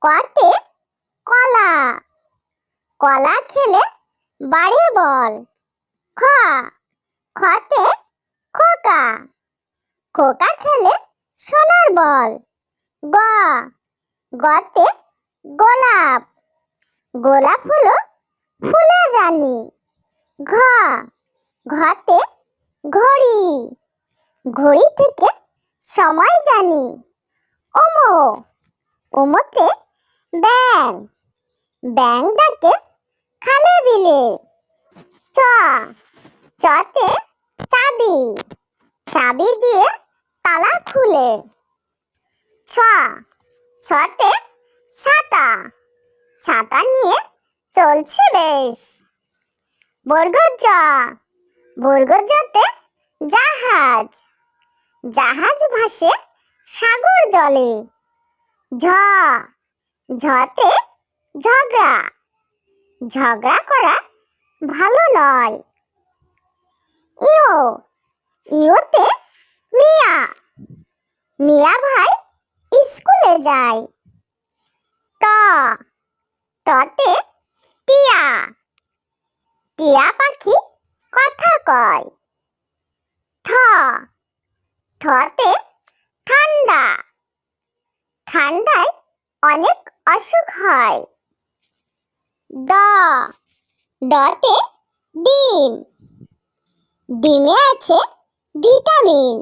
কতে কলা, কলা খেলে বাড়ে বল। খ, খতে খোকা, খোকা খেলে সোনার বল। গ, গতে গোলাপ, গোলাপ হলো ফুলের রানী। ঘ, ঘতে ঘড়ি, ঘড়ি থেকে সময় জানি। ওমো, ওমোতে ব্যাঙ, ব্যাঙ ডাকে খালে বিলে। চ, চতে চাবি, চাবি দিয়ে তালা খুলে। ছ, ছতে ছাতা, ছাতা নিয়ে চলছে বেশ। বর্গ জ, বর্গ জতে জাহাজ, জাহাজ ভাসে সাগর জলে। ঝ, ঝতে ঝগড়া, ঝগড়া করা ভালো নয়। ইও, ইওতে মিয়া, মিয়া ভাই স্কুলে যায়। ট, টতে টিয়া, টিয়া পাখি কথা কয়। ঠ, ঠতে ঠান্ডা, ঠান্ডায় অনেক অসুখ হয়। ড, ডতে ডিম, ডিমে আছে ভিটামিন।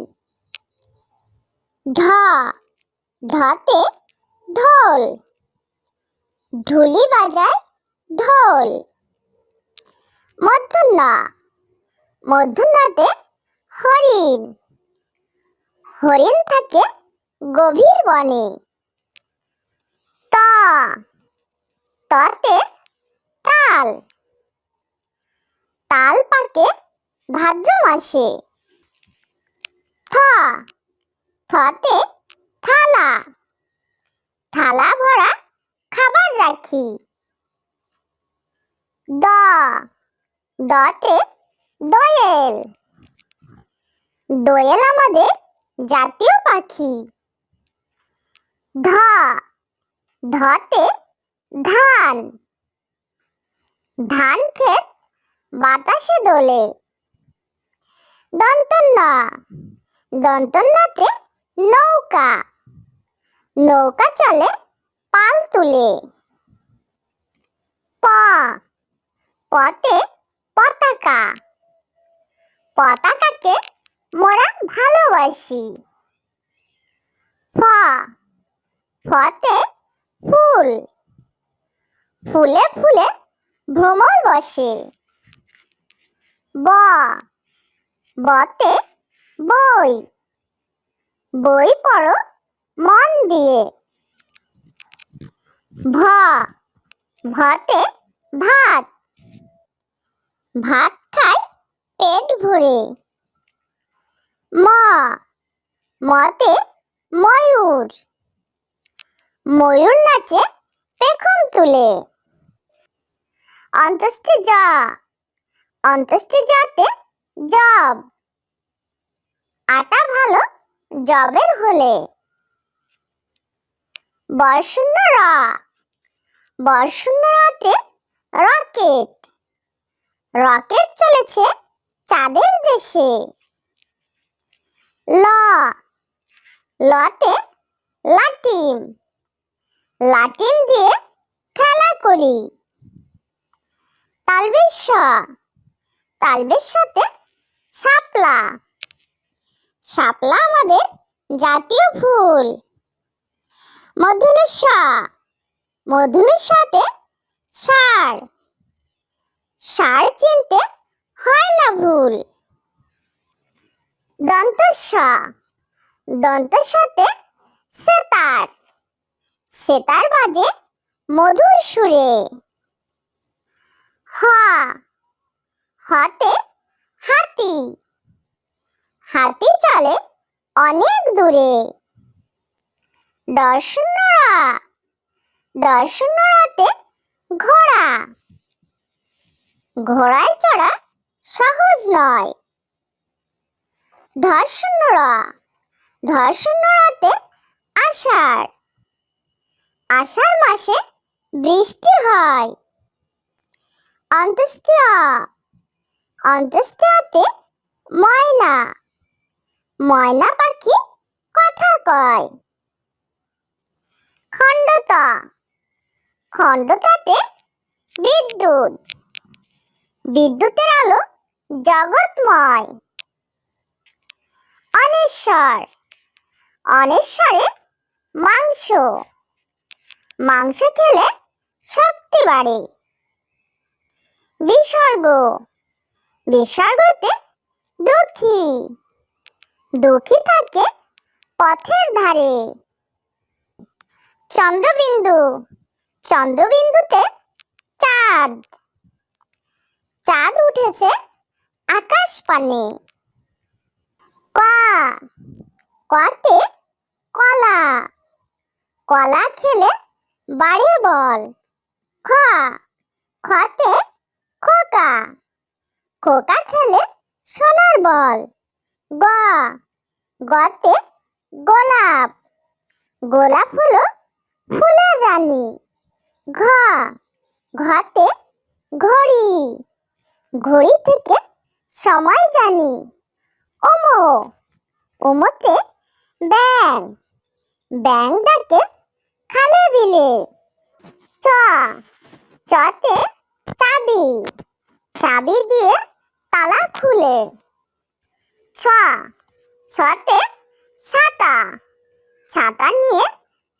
ঢ, ঢতে ঢোল, ঢুলি বাজায় ঢোল। মূর্ধন্য, মূর্ধন্যতে হরিণ, হরিণ থাকে গভীর বনে। ত, ততে তাল, তাল পাকে ভাদ্র মাসে। থ, থতে থালা, থালা ভরা খাবার রাখি। দ, দতে দোয়েল, দোয়েল আমাদের জাতীয় পাখি। ধ, ধতে ধান, ধান ক্ষেত বাতাসে দোলে। দন্তন্য, দন্তন্যতে নৌকা, নৌকা চলে পাল তুলে। প, পতে পতাকা, পতাকাকে মোরা ভালোবাসি। ফ, ফতে ফুল, ফুলে ফুলে ভ্রমর বসে। ব, বতে বই, বই পড়ো মন দিয়ে। ভ, ভতে ভাত, ভাত খায় পেট ভরে। ম, মতে ময়ূর, ময়ূর নাচে পেখম তুলে। অন্তস্থে জ, অন্তস্থে জতে জব, আটা ভালো জবের হলে। বর্শূন্য র, বর্শূন্য রতে রকেট, রকেট চলেছে চাঁদের দেশে। ল, লতে লাটিম, লাটিম দিয়ে খেলা করি। তালবেশ স, তালবেশ সতে শাপলা, শাপলা আমাদের জাতীয় ফুল। মূর্ধন্য ষ, মূর্ধন্য সতে ষাঁড়, ষাঁড় চিনতে হয় না ভুল। দন্ত স, দন্ত সতে সেতার, সেতার বাজে মধুর সুরে। হ, হতে হাতি, হাতি চলে অনেক দূরে। দর্শন্য র, দর্শন্য রতে ঘোড়া, ঘোড়ায় চড়া সহজ নয়। ধর্ষণ্য র, ধর্ষণ্য রতে আষাঢ়, আষাঢ় মাসে বৃষ্টি হয়। অন্ত্যেষ্টিয়া, অন্ত্যেষ্টিয়াতে ময়না, ময়না পাখি কথা কয়। খণ্ডতা, খণ্ডতাতে বিদ্যুৎ, বিদ্যুতের আলো জগৎময়। অনেশ্বর, অনেশ্বরে মাংস, মাংস খেলে শক্তি বাড়ে। বিসর্গ, বিসর্গতে দুঃখী, দুঃখী থাকে পথের ধারে। চন্দ্রবিন্দু, চন্দ্রবিন্দুতে চাঁদ, চাঁদ উঠেছে আকাশ পানে। ক, কতে কলা, কলা খেলে বাড়ে বল। খ, খতে খোকা, খোকা খেলে সোনার বল। গ, গতে গোলাপ, গোলাপ হলো ফুলের রানী। ঘ, ঘতে ঘড়ি, ঘড়ি থেকে সময় জানি। ওমো, ওমোতে ব্যাঙ, ব্যাঙ ডাকে খালে বিলে। চ, চতে চাবি, চাবি দিয়ে তালা খুলে। ছ, ছতে ছাতা, ছাতা নিয়ে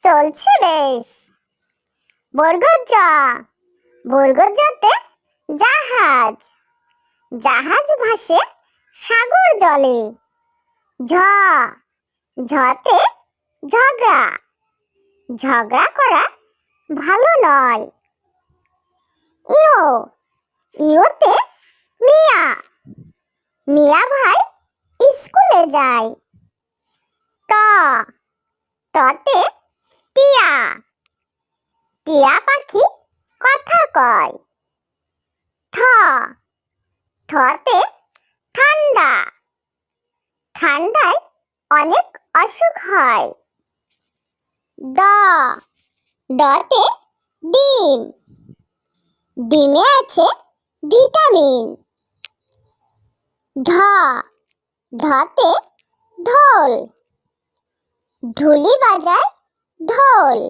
চলছে বেশ। বর্গজ, বর্গজতে জাহাজ, জাহাজ ভাসে সাগর জলে। ঝ, ঝতে ঝগড়া, ঝগড়া করা ভালো নয়। ইও, ইওতে মিয়া, মিয়া ভাই স্কুলে যায়। ট, টতে টিয়া, টিয়া পাখি কথা কয়। ঠ, ঠতে ঠান্ডা, ঠান্ডায় অনেক অসুখ হয়। ড, ডতে ডিম, ডিমে আছে ভিটামিন। ঢ, ঢতে ঢোল, ঢুলি বাজায় ঢোল।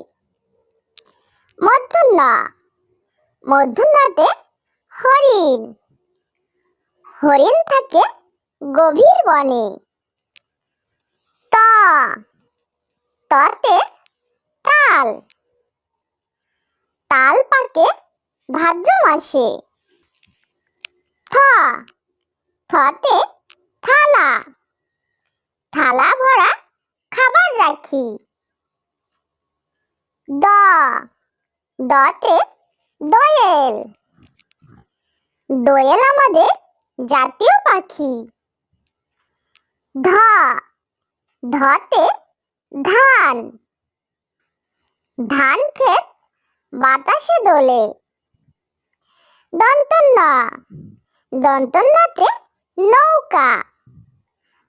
মূর্ধন্য, মূর্ধন্যতে হরিণ, হরিণ থাকে গভীর বনে। ত, ততে তাল, তাল পাকে ভাদ্র মাসে। থ, থতে থালা, থালা ভরা খাবার রাখি। দ, দতে দোয়েল, দোয়েল আমাদের জাতীয় পাখি। ধ, ধতে ধান, ধান ক্ষেত বাতাসে দোলে। দন্তন্য, দন্তন্যতে নৌকা,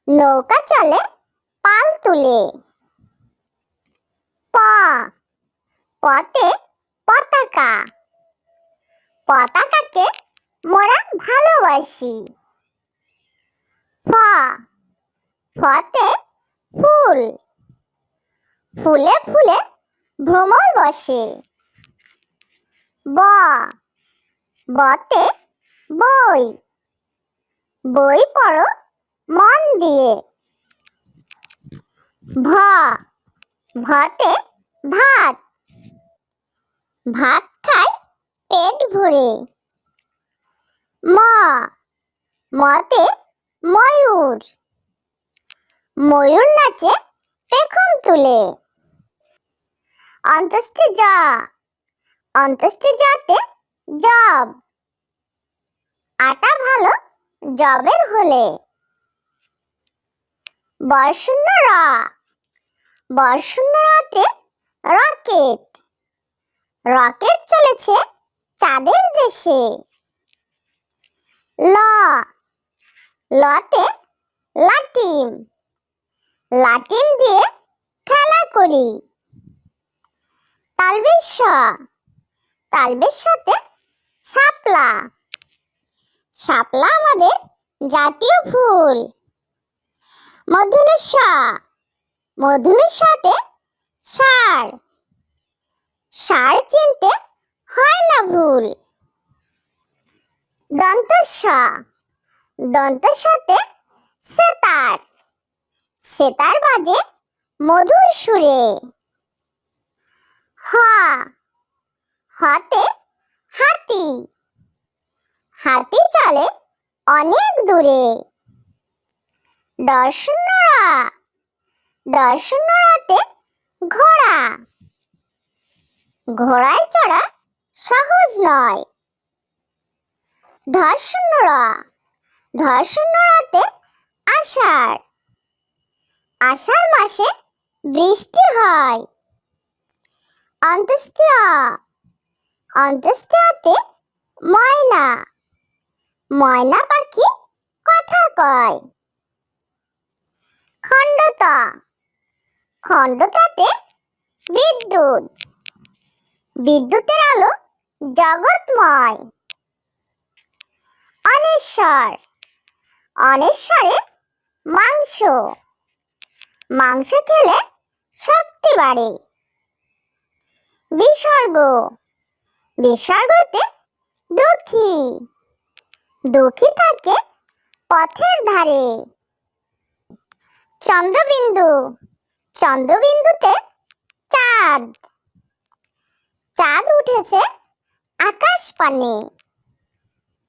নৌকা চলে পাল তুলে। প, পতে পতাকা, পতাকাকে মোরা ভালোবাসি। ফ, ফতে ফুল, ফুলে ফুলে ভ্রমর বসে। ব, বতে বই, বই পড়ো মন দিয়ে। ভ, ভতে ভাত, ভাত খায় পেট ভরে। ম, মতে ময়ূর, ময়ূর নাচে পেখম তুলে। অন্তস্থি জ, অন্তস্থি জতে জব, আটা ভালো জবের হলে। বর্শূন্য র, বর্শূন্য রতে রকেট, রকেট চলেছে চাঁদের দেশে। ল, লতে লাটিম, লাটিম দিয়ে খেলা করি। তালবেশ স, তালবেশ সাথে শাপলা, শাপলা আমাদের জাতীয় ফুল। মূর্ধন্য ষ, মূর্ধন্যের সাথে ষাঁড়, ষাঁড় চিনতে হয় না ভুল। দন্ত স, দন্তের সাথে সেতার, সেতার বাজে মধুর সুরে। হ, হতে হাতি, হাতি চলে অনেক দূরে। দর্শন্য র, দর্শন্য রতে ঘোড়া, ঘোড়ায় চড়া সহজ নয়। ধর্ষণ্য র, ধর্ষণ্য রতে আষাঢ়, আষাঢ় মাসে বৃষ্টি হয়। অন্ত্যেষ্টি অ, অন্ত্যেষ্টি অতে ময়না, ময়না পাখি কথা কয়। খণ্ড ত, খণ্ড ততে বিদ্যুৎ, বিদ্যুতের আলো জগৎময়। অনেশ্বর, অনেশ্বরে মাংস, মাংস খেলে শক্তি বাড়ে। বিসর্গ, বিসর্গতে দুঃখী, দুঃখী থাকে পথের ধারে। চন্দ্রবিন্দু, চন্দ্রবিন্দুতে চাঁদ, চাঁদ উঠেছে আকাশ পানে।